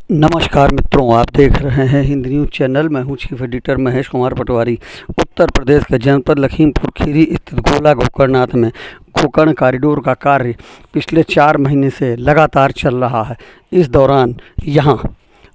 नमस्कार मित्रों, आप देख रहे हैं हिंद न्यूज़ चैनल। मैं हूं चीफ एडिटर महेश कुमार पटवारी। उत्तर प्रदेश के जनपद लखीमपुर खीरी स्थित गोला गोकर्णनाथ में गोकर्ण कॉरिडोर का कार्य पिछले 4 महीने से लगातार चल रहा है। इस दौरान यहां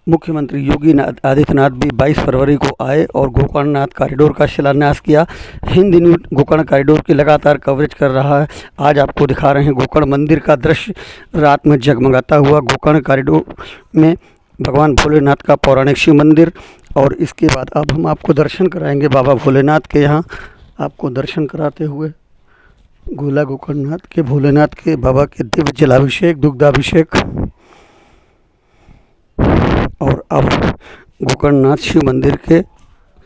मुख्यमंत्री योगी आदित्यनाथ भी 22 फरवरी को आए और गोकर्णनाथ कॉरिडोर का शिलान्यास किया। हिंद न्यूज़ गोकर्ण कॉरिडोर की लगातार कवरेज कर रहा है। आज आपको दिखा रहे हैं गोकर्ण मंदिर का दृश्य, रात में जगमगाता हुआ गोकर्ण कॉरिडोर में भगवान भोलेनाथ का पौराणिक शिव मंदिर। और इसके बाद अब हम आपको दर्शन कराएंगे बाबा भोलेनाथ के। यहाँ आपको दर्शन कराते हुए गोला गोकर्णनाथ के भोलेनाथ के बाबा के दिव्य जलाभिषेक, दुग्धाभिषेक। और अब गोकर्णनाथ शिव मंदिर के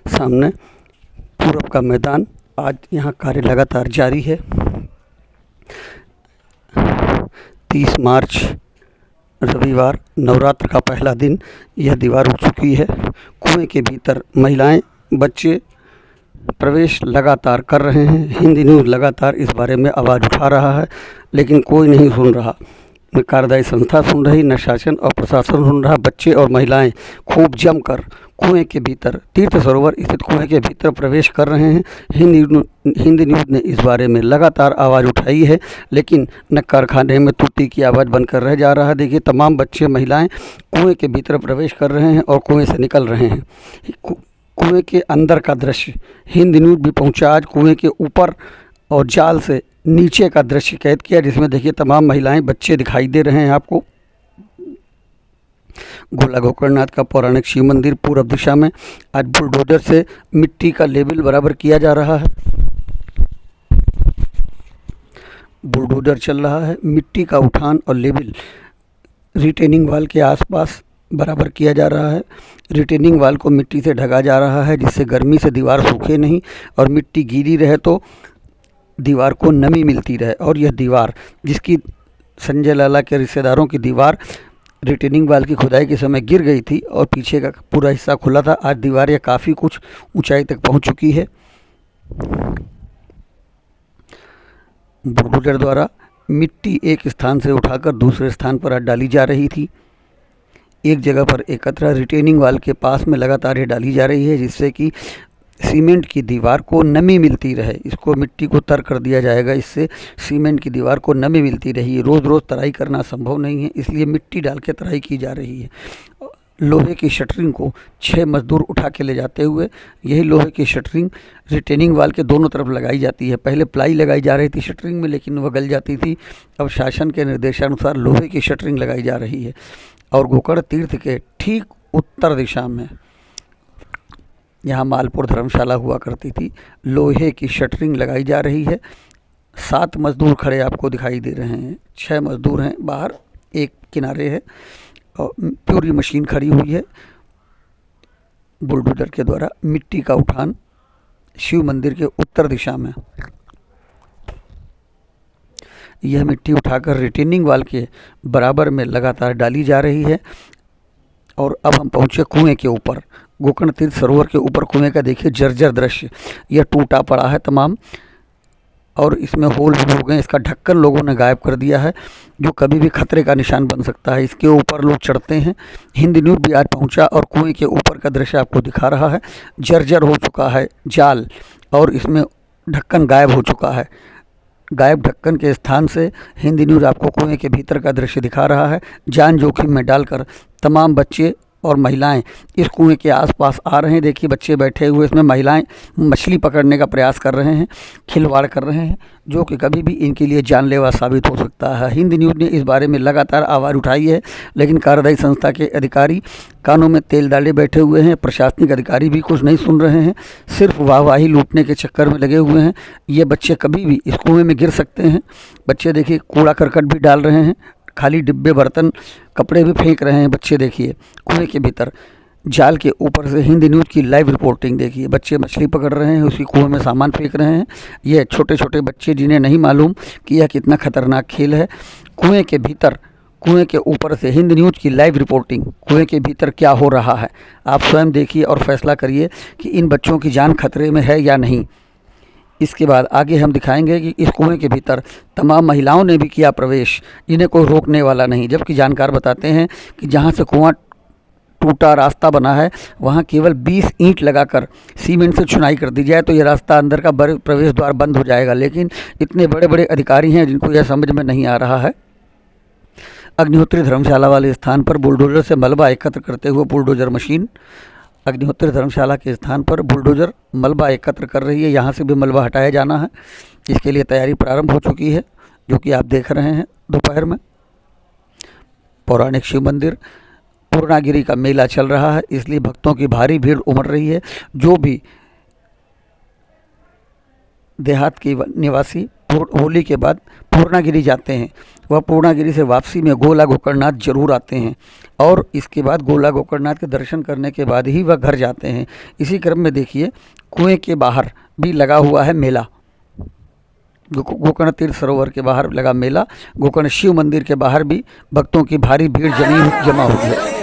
सामने पूरब का मैदान, आज यहाँ कार्य लगातार जारी है। 30 मार्च रविवार, नवरात्र का पहला दिन, यह दीवार उठ चुकी है। कुएं के भीतर महिलाएं, बच्चे प्रवेश लगातार कर रहे हैं। हिंद न्यूज़ लगातार इस बारे में आवाज़ उठा रहा है, लेकिन कोई नहीं सुन रहा। न कार्यदायी संस्था सुन रही, न शासन और प्रशासन सुन रहा। बच्चे और महिलाएं खूब जमकर कुएं के भीतर, तीर्थ सरोवर स्थित कुएं के भीतर प्रवेश कर रहे हैं। हिंद न्यूज़ ने इस बारे में लगातार आवाज़ उठाई है, लेकिन न कारखाने में टूटी की आवाज़ बनकर रह जा रहा है। देखिए, तमाम बच्चे महिलाएं कुएं के भीतर प्रवेश कर रहे हैं और कुएं से निकल रहे हैं। कुएं के अंदर का दृश्य हिंद न्यूज़ भी पहुंचा आज। कुएं के ऊपर और जाल से नीचे का दृश्य कैद किया, जिसमें देखिए तमाम महिलाएं, बच्चे दिखाई दे रहे हैं आपको। गोला गोकर्णनाथ का पौराणिक शिव मंदिर पूर्व दिशा में आज बुलडोजर से मिट्टी का लेवल बराबर किया जा रहा है। बुलडोजर चल रहा है, मिट्टी का उठान और लेवल रिटेनिंग वाल के आसपास बराबर किया जा रहा है। रिटेनिंग वाल को मिट्टी से ढका जा रहा है, जिससे गर्मी से दीवार सूखे नहीं और मिट्टी गीली रहे तो दीवार को नमी मिलती रहे। और यह दीवार, जिसकी संजय लाला के रिश्तेदारों की दीवार रिटेनिंग वाल की खुदाई के समय गिर गई थी और पीछे का पूरा हिस्सा खुला था, आज दीवार यह काफ़ी कुछ ऊंचाई तक पहुंच चुकी है। बुलडोजर द्वारा मिट्टी एक स्थान से उठाकर दूसरे स्थान पर डाली जा रही थी। एक जगह पर एकत्र रिटेनिंग वाल के पास में लगातार ये डाली जा रही है, जिससे कि सीमेंट की दीवार को नमी मिलती रहे। इसको मिट्टी को तर कर दिया जाएगा, इससे सीमेंट की दीवार को नमी मिलती रही। रोज़ रोज़ तराई करना संभव नहीं है, इसलिए मिट्टी डाल के तराई की जा रही है। लोहे की शटरिंग को 6 मजदूर उठा के ले जाते हुए, यही लोहे की शटरिंग रिटेनिंग वाल के दोनों तरफ लगाई जाती है। पहले प्लाई लगाई जा रही थी शटरिंग में, लेकिन वह गल जाती थी। अब शासन के निर्देशानुसार लोहे की शटरिंग लगाई जा रही है। और गोकर्ण तीर्थ के ठीक उत्तर दिशा में, यहाँ मालपुर धर्मशाला हुआ करती थी, लोहे की शटरिंग लगाई जा रही है। 7 मजदूर खड़े आपको दिखाई दे रहे हैं। 6 मजदूर हैं बाहर, एक किनारे है और पूरी मशीन खड़ी हुई है। बुलडोजर के द्वारा मिट्टी का उठान शिव मंदिर के उत्तर दिशा में, यह मिट्टी उठाकर रिटेनिंग वाल के बराबर में लगातार डाली जा रही है। और अब हम पहुँचे कुएं के ऊपर, गोकर्ण तीर्थ सरोवर के ऊपर कुएं का देखिए जर्जर दृश्य। यह टूटा पड़ा है तमाम, और इसमें होल भी हो गए। इसका ढक्कन लोगों ने गायब कर दिया है, जो कभी भी खतरे का निशान बन सकता है। इसके ऊपर लोग चढ़ते हैं। हिंद न्यूज़ भी आज पहुंचा और कुएं के ऊपर का दृश्य आपको दिखा रहा है। जर्जर हो चुका है जाल और इसमें ढक्कन गायब हो चुका है। गायब ढक्कन के स्थान से हिंद न्यूज़ आपको कुएं के भीतर का दृश्य दिखा रहा है। जान जोखिम में डालकर तमाम बच्चे और महिलाएं इस कुएं के आसपास आ रहे हैं। देखिए, बच्चे बैठे हुए, इसमें महिलाएं मछली पकड़ने का प्रयास कर रहे हैं, खिलवाड़ कर रहे हैं, जो कि कभी भी इनके लिए जानलेवा साबित हो सकता है। हिंद न्यूज़ ने इस बारे में लगातार आवाज़ उठाई है, लेकिन कार्यदायी संस्था के अधिकारी कानों में तेल डाले बैठे हुए हैं। प्रशासनिक अधिकारी भी कुछ नहीं सुन रहे हैं, सिर्फ वाहवाही लूटने के चक्कर में लगे हुए हैं। ये बच्चे कभी भी इस कुएं में गिर सकते हैं। बच्चे देखिए कूड़ा करकट भी डाल रहे हैं, खाली डिब्बे, बर्तन, कपड़े भी फेंक रहे हैं बच्चे। देखिए कुएं के भीतर जाल के ऊपर से हिंद न्यूज़ की लाइव रिपोर्टिंग देखिए। बच्चे मछली पकड़ रहे हैं, उसी कुएं में सामान फेंक रहे हैं। ये छोटे छोटे बच्चे, जिन्हें नहीं मालूम कि यह कितना खतरनाक खेल है। कुएं के भीतर, कुएं के ऊपर से हिंद न्यूज़ की लाइव रिपोर्टिंग, कुएं के भीतर क्या हो रहा है आप स्वयं देखिए और फैसला करिए कि इन बच्चों की जान खतरे में है या नहीं। इसके बाद आगे हम दिखाएंगे कि इस कुएं के भीतर तमाम महिलाओं ने भी किया प्रवेश, इन्हें कोई रोकने वाला नहीं। जबकि जानकार बताते हैं कि जहां से कुआं टूटा रास्ता बना है वहाँ केवल 20 ईंट लगाकर सीमेंट से चुनाई कर दी जाए तो ये रास्ता अंदर का प्रवेश द्वार बंद हो जाएगा। लेकिन इतने बड़े बड़े अधिकारी हैं जिनको यह समझ में नहीं आ रहा है। अग्निहोत्री धर्मशाला वाले स्थान पर बुलडोजर से मलबा एकत्र करते हुए बुलडोजर मशीन अग्निहोत्री धर्मशाला के स्थान पर बुलडोजर मलबा एकत्र कर रही है। यहाँ से भी मलबा हटाया जाना है। इसके लिए तैयारी प्रारंभ हो चुकी है, जो कि आप देख रहे हैं दोपहर में। पौराणिक शिव मंदिर पूर्णागिरि का मेला चल रहा है, इसलिए भक्तों की भारी भीड़ उमड़ रही है। जो भी देहात के निवासी होली के बाद पूर्णागिरि जाते हैं वह पूर्णागिरि से वापसी में गोला गोकर्णनाथ जरूर आते हैं और इसके बाद गोला गोकर्णनाथ के दर्शन करने के बाद ही वह घर जाते हैं। इसी क्रम में देखिए कुएं के बाहर भी लगा हुआ है मेला। गोकर्ण तीर्थ सरोवर के बाहर लगा मेला, गोकर्ण शिव मंदिर के बाहर भी भक्तों की भारी भीड़ जमा हुई है।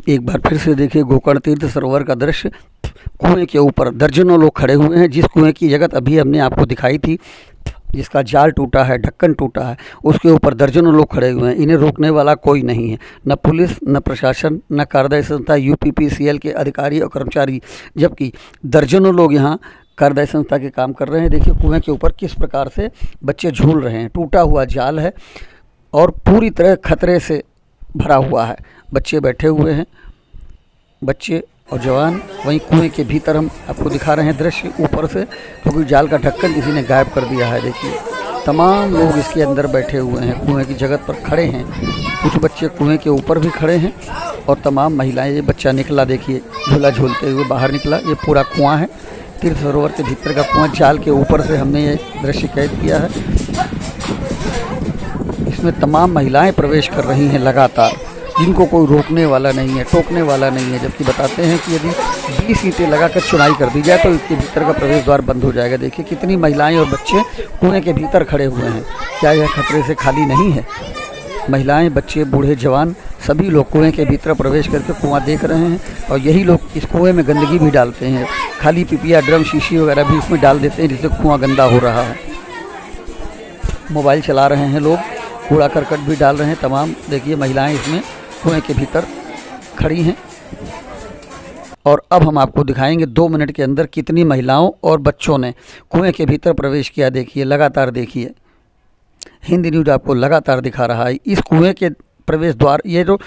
एक बार फिर से देखिए गोकर्ण तीर्थ सरोवर का दृश्य। कुएं के ऊपर दर्जनों लोग खड़े हुए हैं। जिस कुएं की जगत अभी हमने आपको दिखाई थी, जिसका जाल टूटा है, ढक्कन टूटा है, उसके ऊपर दर्जनों लोग खड़े हुए हैं। इन्हें रोकने वाला कोई नहीं है, न पुलिस, न प्रशासन, न कार्यदायी संस्था, यूपीपीसीएल के अधिकारी और कर्मचारी, जबकि दर्जनों लोग यहाँ कार्यदायी संस्था के काम कर रहे हैं। देखिए कुएं के ऊपर किस प्रकार से बच्चे झूल रहे हैं। टूटा हुआ जाल है और पूरी तरह खतरे से भरा हुआ है। बच्चे बैठे हुए हैं, बच्चे और जवान। वहीं कुएं के भीतर हम आपको दिखा रहे हैं दृश्य ऊपर से, क्योंकि जाल का ढक्कन किसी ने गायब कर दिया है। देखिए तमाम लोग इसके अंदर बैठे हुए हैं, कुएं की जगह पर खड़े हैं। कुछ बच्चे कुएं के ऊपर भी खड़े हैं और तमाम महिलाएं। ये बच्चा निकला, देखिए झूला झूलते हुए बाहर निकला। ये पूरा कुआं है, तीर्थ सरोवर के भीतर का कुआं। जाल के ऊपर से हमने ये दृश्य कैद किया है। इसमें तमाम महिलाएं प्रवेश कर रही हैं लगातार, जिनको कोई रोकने वाला नहीं है, टोकने वाला नहीं है। जबकि बताते हैं कि यदि 20 ईंटें लगाकर चुनाई कर दी जाए तो इसके भीतर का प्रवेश द्वार बंद हो जाएगा। देखिए कितनी महिलाएं और बच्चे कुएं के भीतर खड़े हुए हैं। क्या यह खतरे से खाली नहीं है? महिलाएं, बच्चे, बूढ़े, जवान सभी लोग कुएं के भीतर प्रवेश करके कुआं देख रहे हैं। और यही लोग इस कुएं में गंदगी भी डालते हैं, खाली पिपिया, ड्रम, शीशी वगैरह भी इसमें डाल देते हैं, जिससे कुआं गंदा हो रहा है। मोबाइल चला रहे हैं लोग, कूड़ा करकट भी डाल रहे हैं तमाम। देखिए महिलाएं इसमें कुएं के भीतर खड़ी हैं। और अब हम आपको दिखाएंगे 2 मिनट के अंदर कितनी महिलाओं और बच्चों ने कुएं के भीतर प्रवेश किया। देखिए लगातार, देखिए हिंदी न्यूज़ आपको लगातार दिखा रहा है। इस कुएं के प्रवेश द्वार, ये जो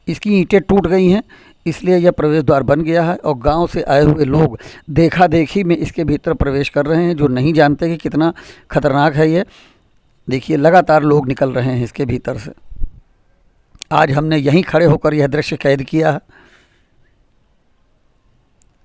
इसकी ईंटें टूट गई हैं, इसलिए यह प्रवेश द्वार बन गया है। और गांव से आए हुए लोग देखा देखी में इसके भीतर प्रवेश कर रहे हैं, जो नहीं जानते कि कितना खतरनाक है ये। देखिए लगातार लोग निकल रहे हैं इसके भीतर से। आज हमने यहीं खड़े होकर यह दृश्य कैद किया है।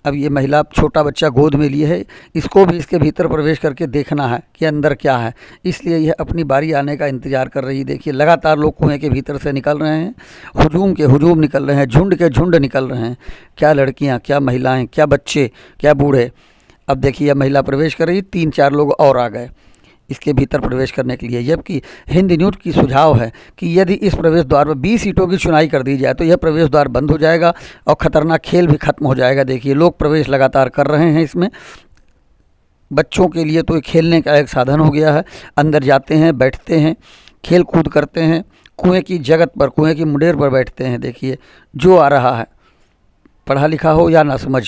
अब ये महिला छोटा बच्चा गोद में लिए है, इसको भी इसके भीतर प्रवेश करके देखना है कि अंदर क्या है, इसलिए यह अपनी बारी आने का इंतज़ार कर रही है। देखिए लगातार लोग कुएं के भीतर से निकल रहे हैं, हुजूम के हुजूम निकल रहे हैं, झुंड के झुंड निकल रहे हैं। क्या लड़कियां, क्या महिलाएं, क्या बच्चे, क्या बूढ़े। अब देखिए यह महिला प्रवेश कर रही, 3-4 लोग और आ गए इसके भीतर प्रवेश करने के लिए। जबकि हिंद न्यूज़ की सुझाव है कि यदि इस प्रवेश द्वार पर 20 सीटों की चुनाई कर दी जाए तो यह प्रवेश द्वार बंद हो जाएगा और ख़तरनाक खेल भी खत्म हो जाएगा। देखिए लोग प्रवेश लगातार कर रहे हैं इसमें। बच्चों के लिए तो खेलने का एक साधन हो गया है। अंदर जाते हैं, बैठते हैं, खेल कूद करते हैं, कुएं की जगत पर, कुएं की मुंडेर पर बैठते हैं। देखिए जो आ रहा है, पढ़ा लिखा हो या ना समझ,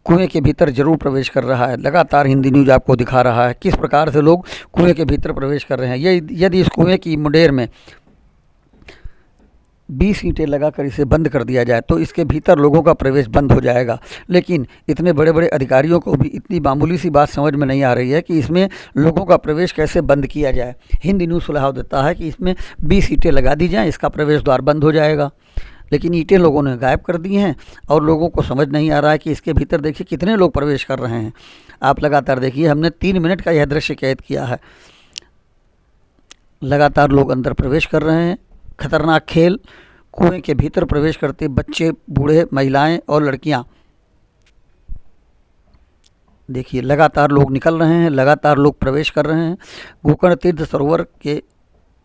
कुएं के भीतर जरूर प्रवेश कर रहा है। लगातार हिंदी न्यूज़ आपको दिखा रहा है किस प्रकार से लोग कुएं के भीतर प्रवेश कर रहे हैं। ये यदि इस कुएं की मुंडेर में 20 ईंटें लगाकर इसे बंद कर दिया जाए तो इसके भीतर लोगों का प्रवेश बंद हो जाएगा। लेकिन इतने बड़े बड़े अधिकारियों को भी इतनी मामूली सी बात समझ में नहीं आ रही है कि इसमें लोगों का प्रवेश कैसे बंद किया जाए। हिंदी न्यूज़ सुझाव देता है कि इसमें 20 ईंटें लगा दी जाएँ, इसका प्रवेश द्वार बंद हो जाएगा। लेकिन ईंटें लोगों ने गायब कर दी हैं और लोगों को समझ नहीं आ रहा है कि इसके भीतर देखिए कितने लोग प्रवेश कर रहे हैं। आप लगातार देखिए, हमने 3 मिनट का यह दृश्य कैद किया है। लगातार लोग अंदर प्रवेश कर रहे हैं। खतरनाक खेल, कुएं के भीतर प्रवेश करते बच्चे, बूढ़े, महिलाएं और लड़कियां। देखिए लगातार लोग निकल रहे हैं, लगातार लोग प्रवेश कर रहे हैं। गोकर्ण तीर्थ सरोवर के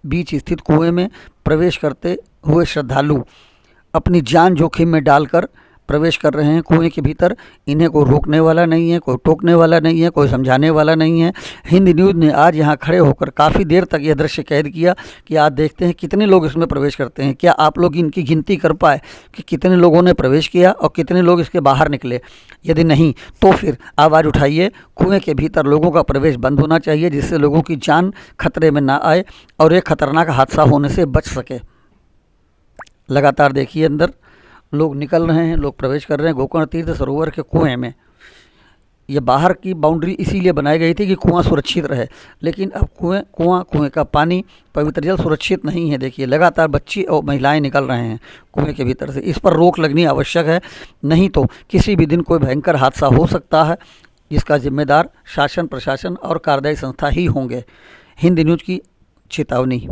बीच स्थित कुएं में प्रवेश करते हुए श्रद्धालु अपनी जान जोखिम में डालकर प्रवेश कर रहे हैं कुएं के भीतर। इन्हें कोई रोकने वाला नहीं है, कोई टोकने वाला नहीं है, कोई समझाने वाला नहीं है। हिंद न्यूज़ ने आज यहाँ खड़े होकर काफ़ी देर तक यह दृश्य कैद किया कि आज देखते हैं कितने लोग इसमें प्रवेश करते हैं। क्या आप लोग इनकी गिनती कर पाए कि कितने लोगों ने प्रवेश किया और कितने लोग इसके बाहर निकले? यदि नहीं तो फिर आवाज़ उठाइए। कुएं के भीतर लोगों का प्रवेश बंद होना चाहिए, जिससे लोगों की जान खतरे में ना आए और एक खतरनाक हादसा होने से बच सके। लगातार देखिए अंदर लोग निकल रहे हैं, लोग प्रवेश कर रहे हैं गोकर्ण तीर्थ सरोवर के कुएं में। ये बाहर की बाउंड्री इसीलिए बनाई गई थी कि कुआं सुरक्षित रहे, लेकिन अब कुएं का पानी, पवित्र जल सुरक्षित नहीं है। देखिए लगातार बच्चे और महिलाएं निकल रहे हैं कुएं के भीतर से। इस पर रोक लगनी आवश्यक है, नहीं तो किसी भी दिन कोई भयंकर हादसा हो सकता है, जिसका जिम्मेदार शासन, प्रशासन और कार्यदायी संस्था ही होंगे। हिंद न्यूज़ की चेतावनी।